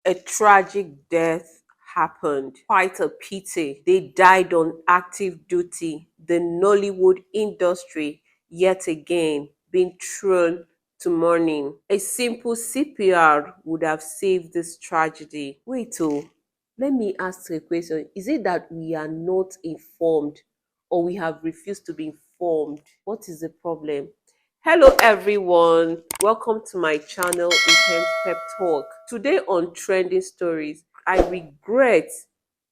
A tragic death happened. Quite a pity. They died on active duty. The Nollywood industry, yet again, being thrown to mourning. A simple CPR would have saved this tragedy. Wait, let me ask a question. Is it that we are not informed or we have refused to be informed? What is the problem? Hello everyone, welcome to my channel Nkem Pep Talk. Today on Trending Stories, I regret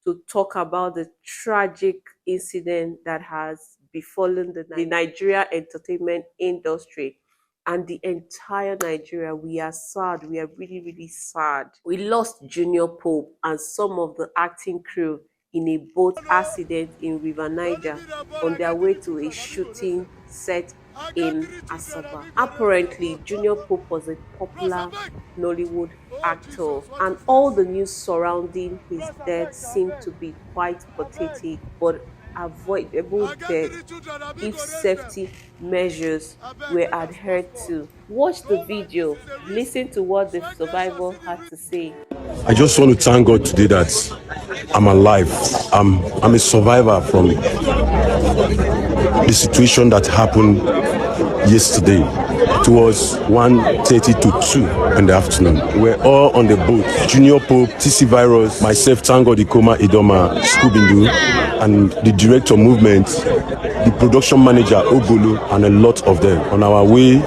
to talk about the tragic incident that has befallen the Nigeria entertainment industry and the entire Nigeria. We are sad, we are really sad. We lost Junior Pope and some of the acting crew in a boat accident in River Niger on their way to a shooting set in Asaba. Apparently, Junior Pope was a popular Nollywood actor, and all the news surrounding his death seemed to be quite pathetic but avoidable death if safety measures were adhered to. Watch the video, listen to what the survivor had to say. I just want to thank God today that I'm alive. I'm a survivor from the situation that happened yesterday. It was 1:30 to 2 in the afternoon. We're all on the boat. Junior Pope, TC Virus, myself, Tango Dikoma Idoma, Scooby-Doo, and the director movement, the production manager Obulu, and a lot of them on our way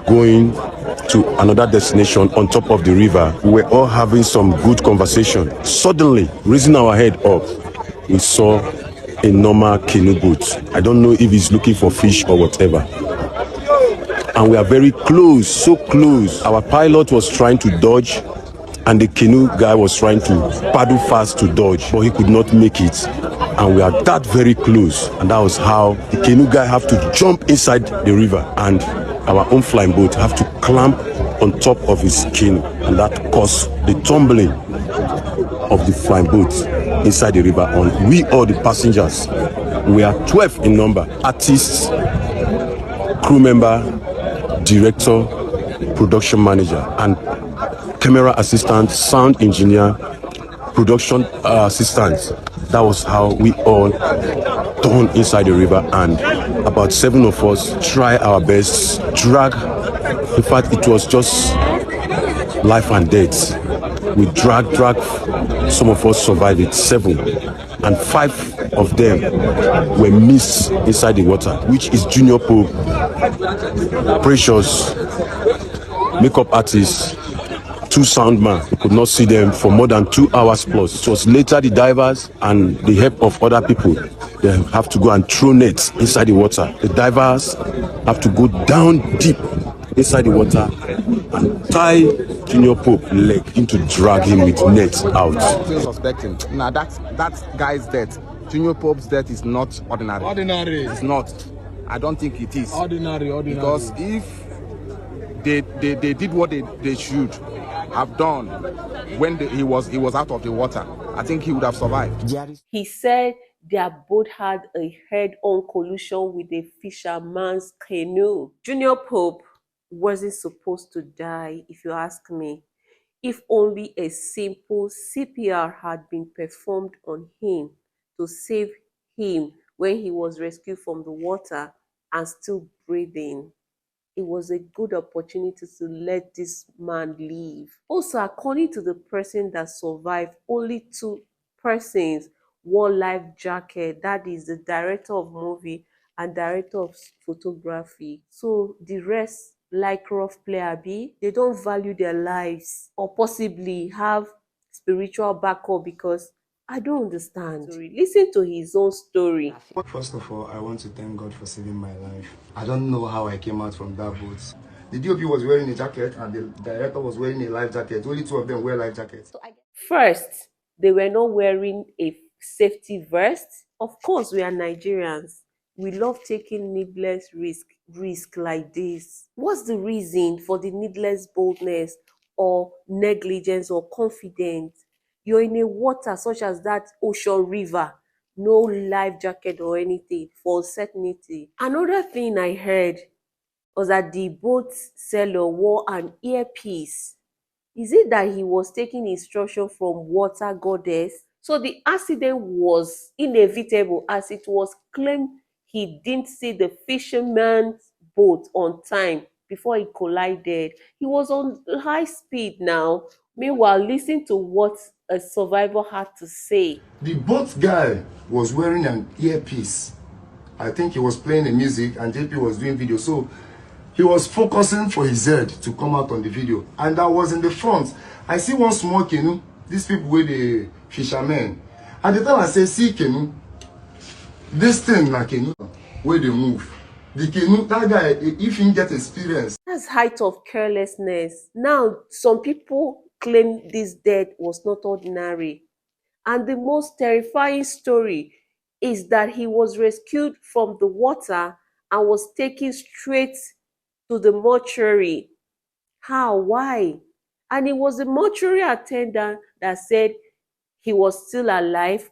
going to another destination on top of the river. We were all having some good conversation. Suddenly, raising our head up, we saw a normal canoe boat. I don't know if he's looking for fish or whatever. And we are very close, so close. Our pilot was trying to dodge, and the canoe guy was trying to paddle fast to dodge, but he could not make it. And we are that very close. And that was how the canoe guy have to jump inside the river, and our own flying boat have to clamp on top of his canoe, and that caused the tumbling of the flying boat inside the river. On we, all the passengers, we are 12 in number: artists, crew member, director, production manager, and camera assistant, sound engineer, production assistant. That was how we all turned inside the river, and about 7 of us try our best, drag. In fact, it was just life and death. We drag. Some of us survived it, 7, and 5 of them were missed inside the water, which is Junior Pope, Precious, makeup artist, 2 sound man. We could not see them for more than 2 hours plus. It was later the divers and the help of other people. They have to go and throw nets inside the water. The divers have to go down deep inside the water and tie Junior Pope leg into drag him with nets out. Still suspecting. Now that guy's death, Junior Pope's death is not ordinary. It's not. I don't think it is. Ordinary. Because if they did what they should have done when he was out of the water, I think he would have survived. He said their boat had a head-on collision with a fisherman's canoe. Junior Pope wasn't supposed to die, if you ask me. If only a simple CPR had been performed on him to save him when he was rescued from the water and still breathing. It was a good opportunity to let this man live. Also, according to the person that survived, only 2 persons wore life jacket. That is the director of movie and director of photography. So the rest, like rough player B, they don't value their lives or possibly have spiritual backup, because I don't understand. Listen to his own story. First of all, I want to thank God for saving my life. I don't know how I came out from that boat. The DOP was wearing a jacket and the director was wearing a life jacket. Only 2 of them wear life jackets. First, they were not wearing a safety vest. Of course, we are Nigerians. We love taking needless risk like this. What's the reason for the needless boldness or negligence or confidence? You're in a water such as that ocean river, no life jacket or anything for certainty. Another thing I heard was that the boat seller wore an earpiece Is it that he was taking instruction from water goddess? So the accident was inevitable, as it was claimed he didn't see the fisherman's boat on time before he collided. He was on high speed now. Meanwhile, listen to what a survivor had to say. The boat guy was wearing an earpiece. I think he was playing the music and JP was doing video. So he was focusing for his head to come out on the video. And I was in the front. I see one small canoe. These people were the fishermen. At the time I say, see canoe. This thing na canoe where they move. The canoe, that guy, if he get experience. That's height of carelessness. Now, some people claim this death was not ordinary. And the most terrifying story is that he was rescued from the water and was taken straight to the mortuary. How? Why? And it was the mortuary attendant that said he was still alive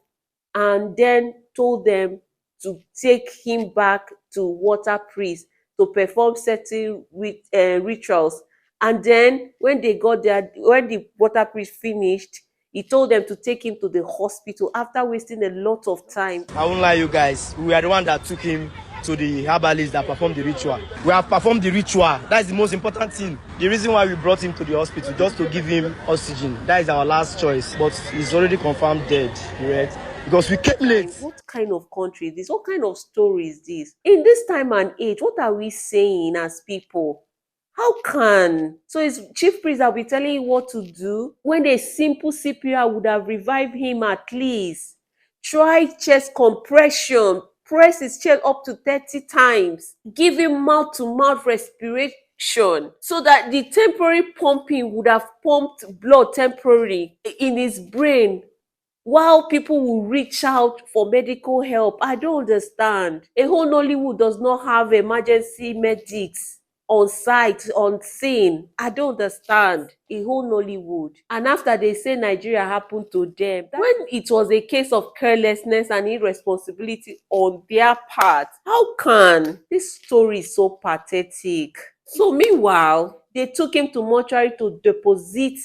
and then told them to take him back to water priest to perform certain rituals. And then when they got there, when the water priest finished, he told them to take him to the hospital after wasting a lot of time. I won't lie, you guys. We are the one that took him to the herbalist that performed the ritual. We have performed the ritual. That's the most important thing. The reason why we brought him to the hospital, just to give him oxygen. That is our last choice. But he's already confirmed dead, right? Because we came late. What kind of country is this? What kind of story is this? In this time and age, what are we saying as people? How can? So his chief priest will be telling you what to do when a simple CPR would have revived him at least. Try chest compression. Press his chest up to 30 times. Give him mouth-to-mouth respiration so that the temporary pumping would have pumped blood temporarily in his brain while people will reach out for medical help. I don't understand. A whole Nollywood does not have emergency medics on site, on scene. I don't understand. A whole Nollywood. And after they say Nigeria happened to them, when it was a case of carelessness and irresponsibility on their part, how can? This story is so pathetic. So meanwhile, they took him to mortuary to deposit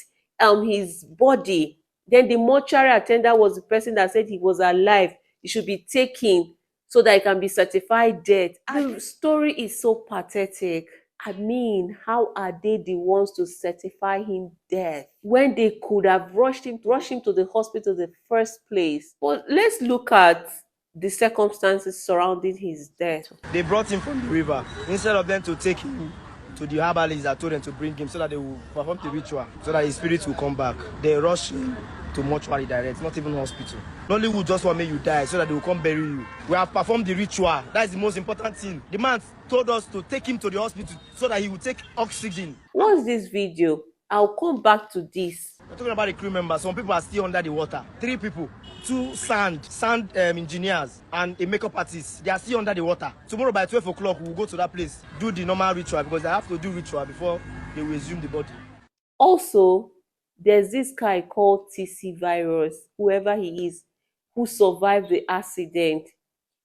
his body. Then the mortuary attendant was the person that said he was alive. He should be taken so that he can be certified dead. The story is so pathetic. I mean, how are they the ones to certify him dead when they could have rushed him to the hospital in the first place? But let's look at the circumstances surrounding his death. They brought him from the river. Instead of them to take him to the herbalist that told them to bring him so that they will perform the ritual, so that his spirit will come back, they rushed him to mortuary direct, not even hospital. Nollywood just want to make you die so that they will come bury you. We have performed the ritual. That is the most important thing. The man told us to take him to the hospital so that he will take oxygen. What's this video? I'll come back to this. We're talking about the crew members. Some people are still under the water. 3 people, 2 sound engineers, and a makeup artist. They are still under the water. Tomorrow by 12 o'clock, we'll go to that place, do the normal ritual, because they have to do ritual before they will resume the body. Also, there's this guy called TC Virus, whoever he is, who survived the accident.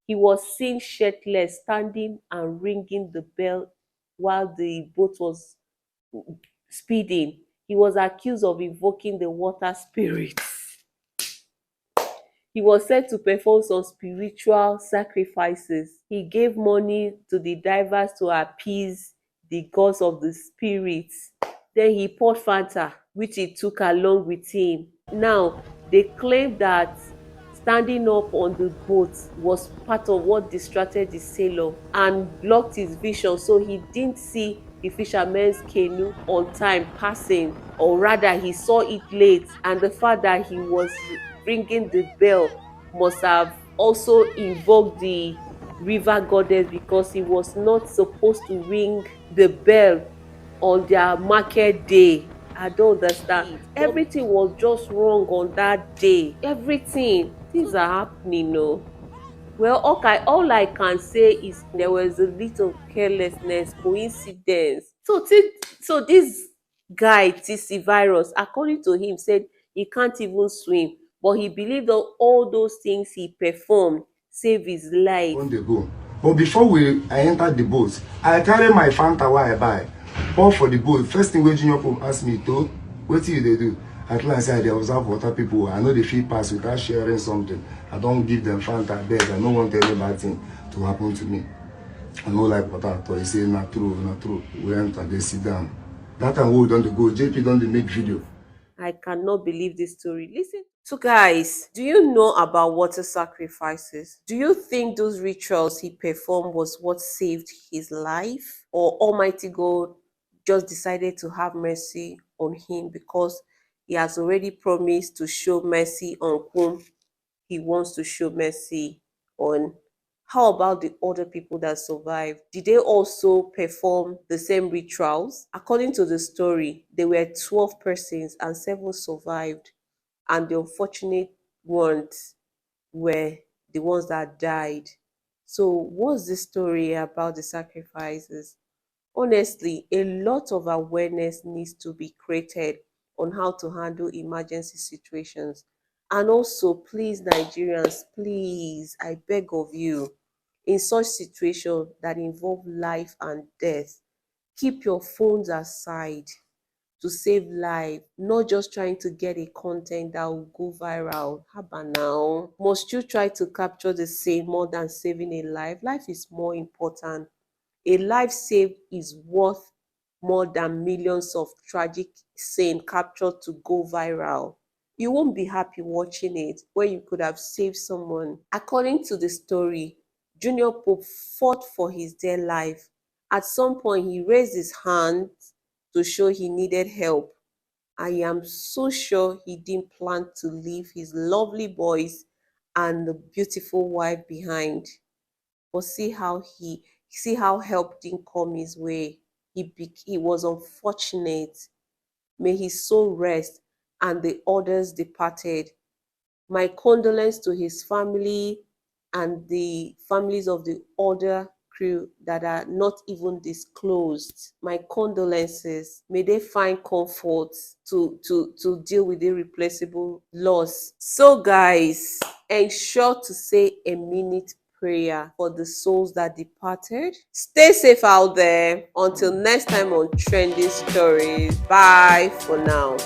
He was seen shirtless, standing and ringing the bell while the boat was speeding. He was accused of invoking the water spirits. He was said to perform some spiritual sacrifices. He gave money to the divers to appease the gods of the spirits. Then he poured Fanta, which he took along with him. Now, they claim that standing up on the boat was part of what distracted the sailor and blocked his vision, so he didn't see the fisherman's canoe on time passing, or rather he saw it late, and the fact that he was ringing the bell must have also invoked the river goddess, because he was not supposed to ring the bell on their market day. I don't understand. Everything was just wrong on that day. Everything. Things are happening, no. Well, okay, all I can say is there was a little carelessness, coincidence. So this guy, TC Virus, according to him, said he can't even swim, but he believed that all those things he performed saved his life. On the go. But before I entered the boat, I carry my Fanta while I buy. Pour for the boat. First thing when Junior Pope asked me to, What do they do? At last, I observe water people. I know they feel pass without sharing something. I don't give them Fanta, beg. I don't want any bad thing to happen to me. I know like water at all. He say, not true, not true. We enter, they sit down. That time we don't go. JP don't make video. I cannot believe this story. Listen. So, guys, do you know about water sacrifices? Do you think those rituals he performed was what saved his life? Or Almighty God just decided to have mercy on him because he has already promised to show mercy on whom he wants to show mercy on? How about the other people that survived? Did they also perform the same rituals? According to the story, there were 12 persons and 7 survived, and the unfortunate ones were the ones that died. So, what's the story about the sacrifices? Honestly, a lot of awareness needs to be created on how to handle emergency situations. And also, please, Nigerians, please, I beg of you, in such situations that involve life and death, keep your phones aside to save life, not just trying to get a content that will go viral. Haba now. Must you try to capture the same more than saving a life? Life is more important. A life saved is worth more than millions of tragic scene captured to go viral. You won't be happy watching it when you could have saved someone. According to the story, Junior Pope fought for his dear life. At some point, he raised his hand to show he needed help. I am so sure he didn't plan to leave his lovely boys and the beautiful wife behind. But see how help didn't come his way. He was unfortunate. May his soul rest, and the others departed. My condolence to his family and the families of the other crew that are not even disclosed. My condolences. May they find comfort to deal with irreplaceable loss. So, guys, ensure to say a minute prayer for the souls that departed. Stay safe out there. Until next time on Trending Stories. Bye for now.